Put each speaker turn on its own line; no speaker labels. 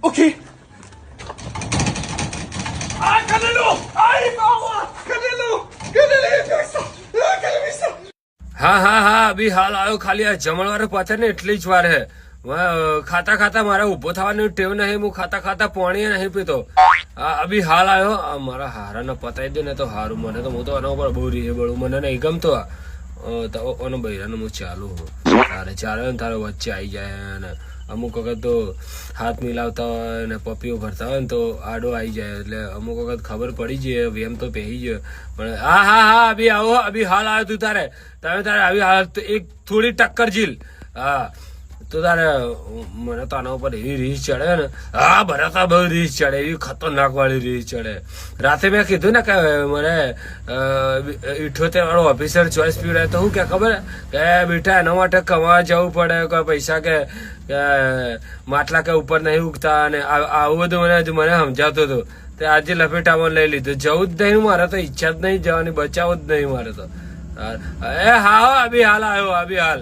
Okay. Ah, Canelo! Ai, Mauer! Canelo! Canelo!
હા હા હા અભી હાલ આવ્યો. ખાલી આ જમણવાર પાછળ ને એટલી જ વાર હે. ખાતા ખાતા મારે ઉભો થવાની ટેવ નહીં. હું ખાતા ખાતા પાણી નહીં પીતો. અભી હાલ આવ્યો. મારા હારાને પતાવી દે ને તો હારું. મને તો હું તો આના ઉપર બહુ રીહે બળું. મને નહીં ગમતો. તો બૈરાનું હું ચાલુ હું તારે ચાલે ને તારે વચ્ચે આવી જાય ને અમુક વખત તો હાથ મિલાવતા હોય ને પપીઓ ભરતા હોય ને તો આડો આવી જાય એટલે અમુક વખત ખબર પડી જાય વેમ તો પહેરી જાય. પણ હા હા હા અભી આવો. અભી હાલ આવ્યો તું તારે આવી હાલ એક થોડી ટક્કર ઝીલ. હા તો તારે મને તો આના ઉપર એવી રીસ ચડે ને. હા ભરાતા બહુ રીસ ચડે. એવી ખતરનાક વાળી રીસ ચડે. રાતે મેં કીધું ને કે મને 78 વાળો ઓફિસર ચોઈસ પીવડાય તો હું કે ખબર કે બેટા એના માટે કમાવા જવું પડે. કોઈ પૈસા કે માટલા કે ઉપર નહીં ઉગતા અને આવું બધું મને સમજાવતો હતો. તે આજે લપેટામાં લઈ લીધું. જવું જ નહીં મારે તો. ઈચ્છા જ નહીં જવાની. બચાવું જ નહીં મારે તો. એ હા અભી હાલ આવ્યો. અભી હાલ